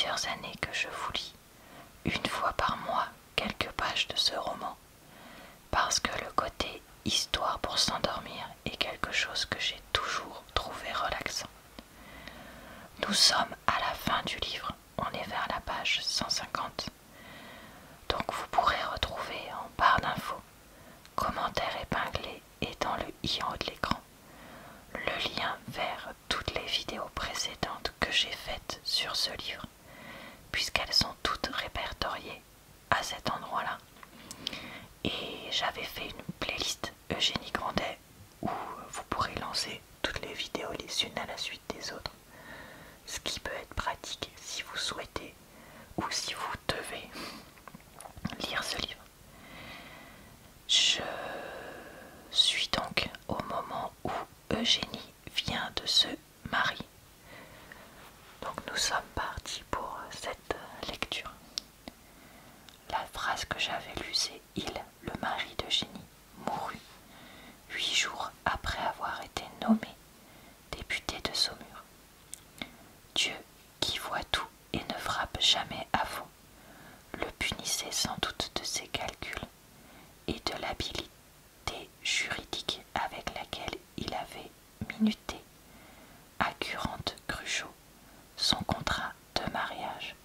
plusieurs années que je vous lis, une fois par mois, quelques pages de ce roman, parce que le côté histoire pour s'endormir est quelque chose que j'ai toujours trouvé relaxant. Nous sommes à la fin du livre, on est vers la page 150. Donc vous pourrez retrouver en barre d'infos, commentaires épinglés et dans le i en haut de l'écran, le lien vers toutes les vidéos précédentes que j'ai faites sur ce livre, puisqu'elles sont toutes répertoriées à cet endroit-là. Et j'avais fait une playlist Eugénie Grandet où vous pourrez lancer toutes les vidéos les unes à la suite des autres, ce qui peut être pratique si vous souhaitez ou si vous devez lire ce livre. Je suis donc au moment où Eugénie vient de se marier. Donc nous sommes partis pour cette lecture. La phrase que j'avais lue, c'est « Il, le mari d'Eugénie, mourut 8 jours après avoir été nommé député de Saumur. Dieu, qui voit tout et ne frappe jamais à fond, le punissait sans doute de ses calculs et de l'habileté juridique avec laquelle il avait minuté à Curante-Cruchot son contrat de mariage,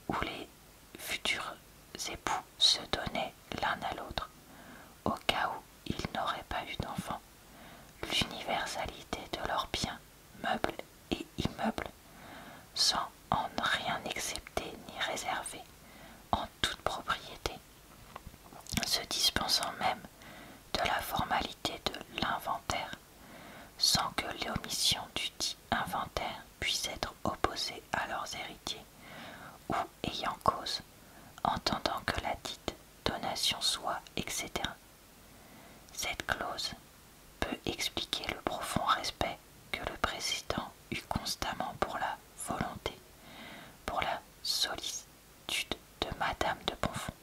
où les futurs époux se donnaient l'un à l'autre, au cas où ils n'auraient pas eu d'enfants, l'universalité de leurs biens, meubles et immeubles, sans en rien accepter ni réserver, en toute propriété, se dispensant même de la formalité de l'inventaire, sans que l'omission du dit inventaire puisse être opposée à leurs héritiers, ou ayant cause, entendant que la dite donation soit, etc. Cette clause peut expliquer le profond respect que le président eut constamment pour la volonté, pour la sollicitude de Madame de Bonfons.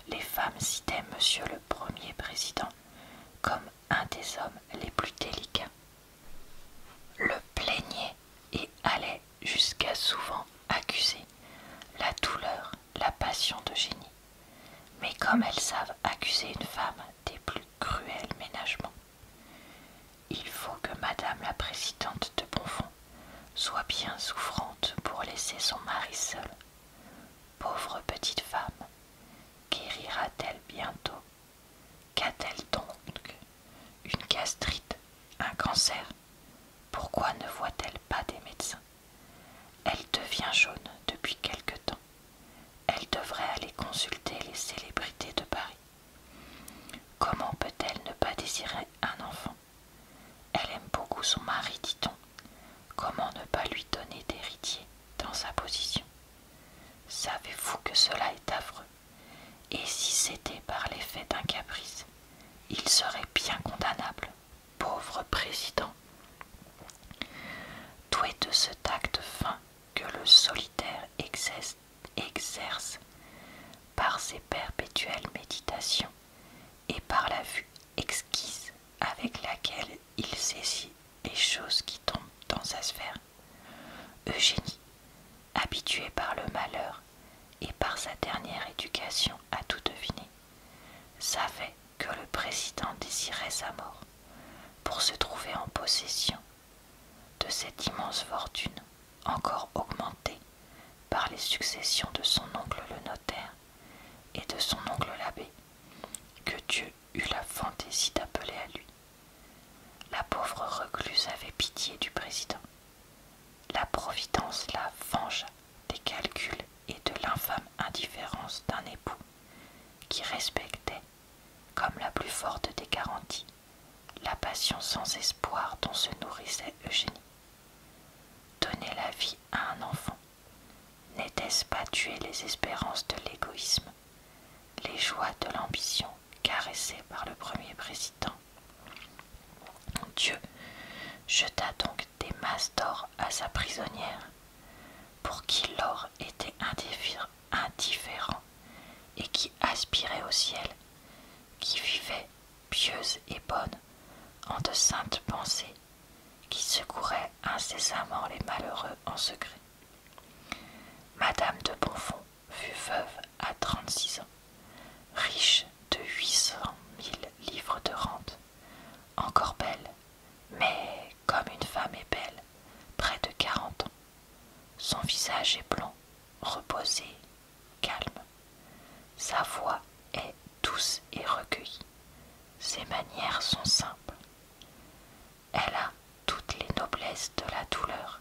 Les femmes citaient Monsieur le Premier Président comme un des hommes les plus délicats, le plaignaient et allaient jusqu'à souvent accuser la douleur, la passion d'Eugénie. Mais comme elles savent accuser une femme des plus cruels ménagements, il faut que Madame la Présidente de Bonfons soit bien souffrante pour laisser son mari seul. Pauvre petite femme, guérira-t-elle bientôt? Qu'a-t-elle donc? Une gastrite? Un cancer? Pourquoi ne voit-elle pas des médecins? Elle devient jaune depuis quelque temps. Elle devrait aller consulter les célébrités de Paris. Comment peut-elle ne pas désirer un enfant? Elle aime beaucoup son mari, dit-on. Comment ne pas lui donner d'héritier dans sa position? Savez-vous que cela est affreux? Et si c'était par l'effet d'un caprice, il serait bien condamnable, pauvre président. Doué de ce tact fin que le solitaire exerce par ses perpétuelles méditations et par la vue exquise avec laquelle il saisit les choses qui tombent dans sa sphère, Eugénie, habituée par le malheur et par sa dernière éducation à tout deviner, savait que le président désirait sa mort pour se trouver en possession de cette immense fortune encore augmentée par les successions de son oncle le notaire et de son oncle l'abbé, que Dieu eut la fantaisie d'appeler à lui. La pauvre recluse avait pitié du président. La providence la vengea des calculs et de l'infâme indifférence d'un époux qui respectait, comme la plus forte des garanties, la passion sans espoir dont se nourrissait Eugénie. Donner la vie à un enfant, n'était-ce pas tuer les espérances de l'égoïsme, les joies de l'ambition caressées par le premier président? Dieu jeta donc des masses d'or à sa prisonnière, pour qui l'or était indifférent et qui aspirait au ciel, qui vivait pieuse et bonne en de saintes pensées, qui secourait incessamment les malheureux en secret. Madame de Bonfons fut veuve à 36 ans, riche de 800 000 livres de rente, encore belle, mais comme une femme est belle, près de 40 ans. Son visage est blanc, reposé, calme. Sa voix est douce et recueillie. Ses manières sont simples. Elle a toutes les noblesses de la douleur,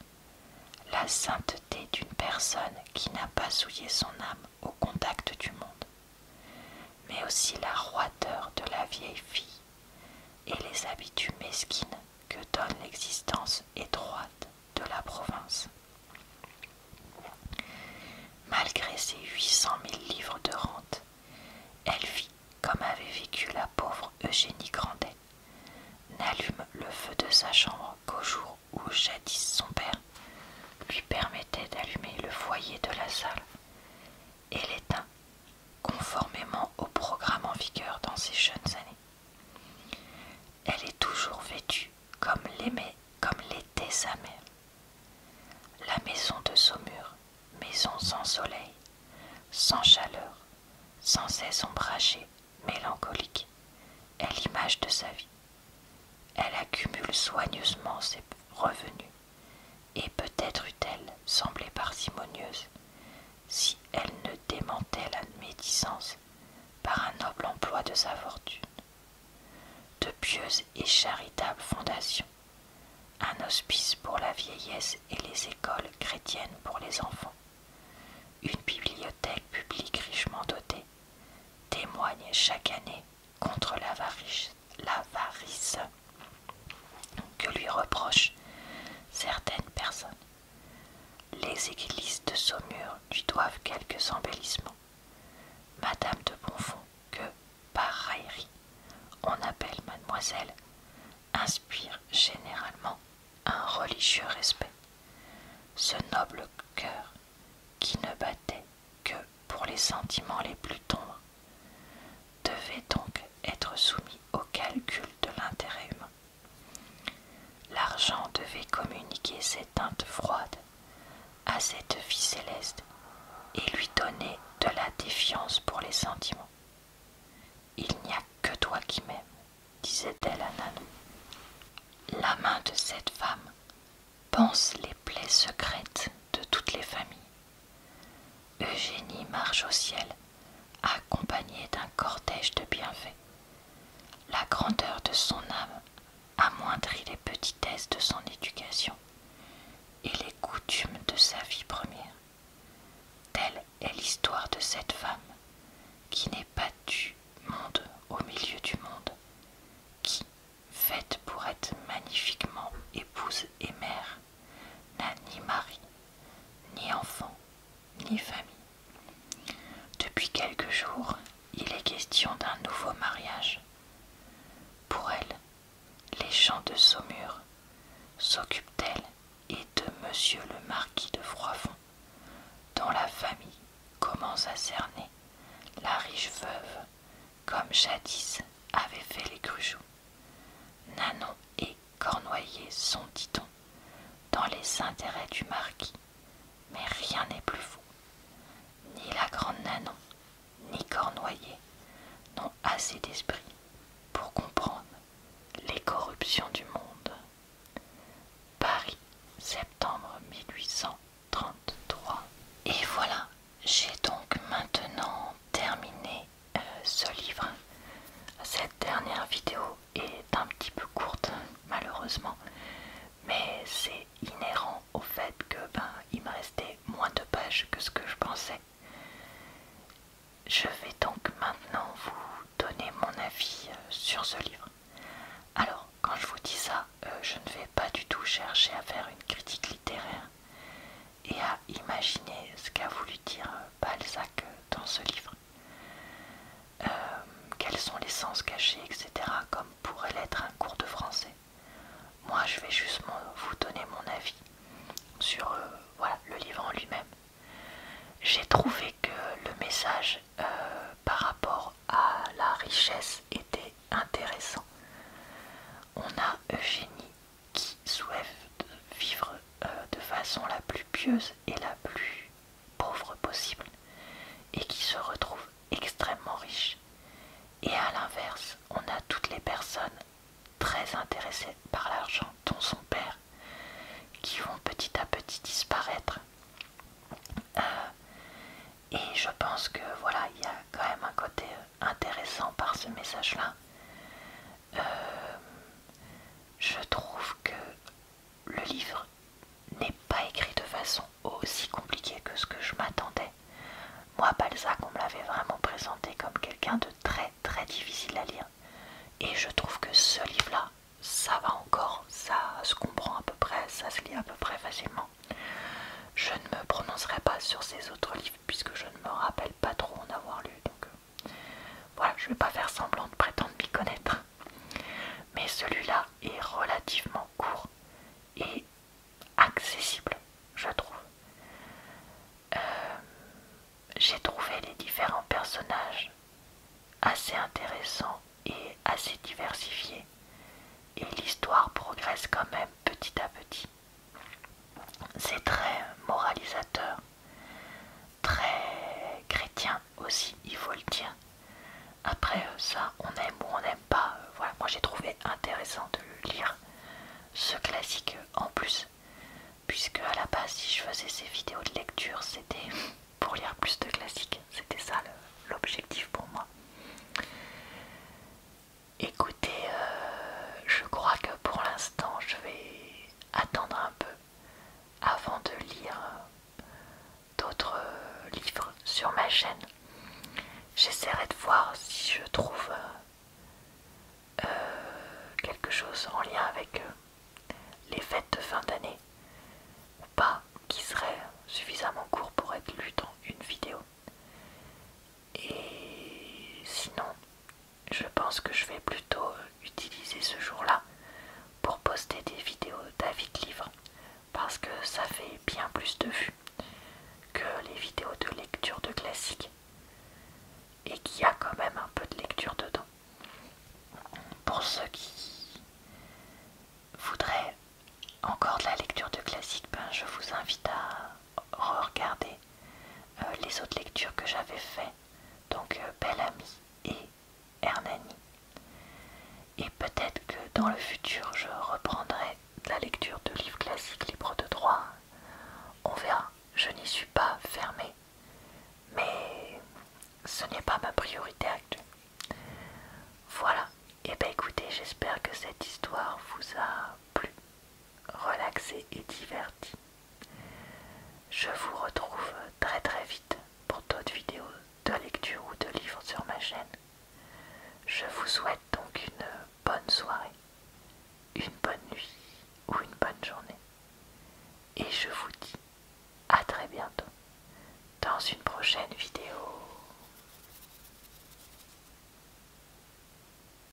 la sainteté d'une personne qui n'a pas souillé son âme au contact du monde, mais aussi la roideur de la vieille fille et les habitudes mesquines que donne l'existence étroite de la province. Malgré ses 800 000 livres de rente, elle vit comme avait vécu la pauvre Eugénie Grandet, n'allume le feu de sa chambre qu'au jour où jadis son père lui permettait d'allumer le foyer de la salle, et l'éteint conformément au programme en vigueur dans ses jeunes années. Elle est toujours vêtue comme l'était sa mère. La maison de Saumur, maison sans soleil, sans chaleur, sans cesse ombragée, mélancolique, est l'image de sa vie. Elle accumule soigneusement ses revenus, et peut-être eût-elle semblé parcimonieuse si elle ne démentait la médisance par un noble emploi de sa fortune. De pieuses et charitables fondations, un hospice pour la vieillesse et les écoles chrétiennes pour les enfants, une bibliothèque publique richement dotée, témoignent chaque année contre l'avarice que lui reprochent certaines personnes. Les églises de Saumur lui doivent quelques embellissements. Madame de Bonfons, que, par raillerie, on appelle mademoiselle, inspire généralement un religieux respect. Ce noble cœur, qui ne battait que pour les sentiments les plus tendres, devait donc être soumis au calcul de l'intérêt humain. L'argent devait communiquer ses teintes froides à cette vie céleste et lui donner de la défiance pour les sentiments. Il n'y a que toi qui m'aimes, disait-elle à Nanon. La main de cette femme panse les plaies secrètes de toutes les familles. Eugénie marche au ciel, accompagnée d'un cortège de bienfaits. La grandeur de son âme amoindrit les petitesses de son éducation et les coutumes de sa vie première. Telle est l'histoire de cette femme qui n'est pas du monde au milieu du monde, qui, faite pour être magnifiquement épouse et mère, n'a ni mari, ni enfant, ni famille. Depuis quelques jours, il est question d'un nouveau mariage. Pour elle, les gens de Saumur s'occupent-elle et de monsieur le marquis de Froidfond, dont la famille commence à cerner la riche veuve, comme jadis avaient fait les Cruchot. Nanon et Cornoiller sont, dit-on, dans les intérêts du marquis, mais rien n'est plus faux. Ni la grande Nanon, ni Cornoiller n'ont assez d'esprit pour comprendre les corruptions du monde. Paris, septembre 1833. Et voilà, j'ai donc maintenant terminé ce livre. Cette dernière vidéo est un petit peu courte, malheureusement, mais c'est inhérent au fait que il me restait moins de pages que ce que je pensais. Je vais donc maintenant vous donner mon avis sur ce livre. Alors, quand je vous dis ça, je ne vais pas du tout chercher à faire une critique littéraire et à imaginer ce qu'a voulu dire Balzac dans ce livre. Quels sont les sens cachés, etc., comme pourrait l'être un cours de français. Moi, je vais juste vous donner mon avis sur le livre en lui-même. J'ai trouvé que le message par rapport à la richesse était intéressant. On a Eugénie qui souhaite vivre de façon la plus pieuse et la plus pauvre possible et qui se retrouvent extrêmement riches. Et à l'inverse, on a toutes les personnes très intéressées par l'argent, dont son père, qui vont petit à petit disparaître. Et je pense que voilà, il y a quand même un côté intéressant par ce message-là. Je trouve que le livre n'est pas écrit de façon aussi compliquée que ce que je m'attendais. Moi, Balzac, on me l'avait vraiment présenté comme quelqu'un de très très difficile à lire. Et je trouve que ce livre-là, ça va encore, ça se comprend à peu près, ça se lit à peu près facilement. Je ne me prononcerai pas sur ces autres livres puisque je ne me rappelle pas trop en avoir lu. Donc voilà, je ne vais pas faire semblant de prétendre m'y connaître. Mais celui-là est relativement court et accessible, je trouve. J'ai trouvé les différents personnages assez intéressants et assez diversifiés. Et l'histoire progresse quand même petit à petit. C'est très moralisateur, très chrétien aussi, il faut le dire. Après ça, on aime ou on n'aime pas. Voilà, moi j'ai trouvé intéressant de lire ce classique en plus, puisque à la base, si je faisais ces vidéos de lecture, c'était pour lire plus de classiques. C'était ça l'objectif pour moi. Écoutez, je crois que pour l'instant, je vais attendre un peu avant de lire d'autres livres sur ma chaîne. J'essaierai de voir si je trouve quelque chose en lien avec les fêtes de fin d'année ou pas, qui serait suffisamment court pour être lu dans une vidéo. Et sinon, je pense que je vais plutôt utiliser ce jour-là pour poster des vidéos d'avis de livres, parce que ça fait bien plus de vues que les vidéos de lecture de classiques, et qu'il y a quand même un peu de lecture dedans. Pour ceux qui voudraient encore de la lecture de classiques, je vous invite à regarder les autres lectures que j'avais fait, donc Belle Amie et Hernani. Et peut-être que dans le futur, je reprendrai de la lecture de livres classiques libres de droit. On verra, je n'y suis pas fermée, mais ce n'est pas ma priorité actuelle. Voilà, et écoutez, j'espère que cette histoire vous a plu, relaxé et diverti. Je vous retrouve très très vite pour d'autres vidéos de lecture ou de livres sur ma chaîne. Je vous souhaite donc une bonne soirée, une bonne nuit ou une bonne journée. Et je vous dis à très bientôt dans une prochaine vidéo.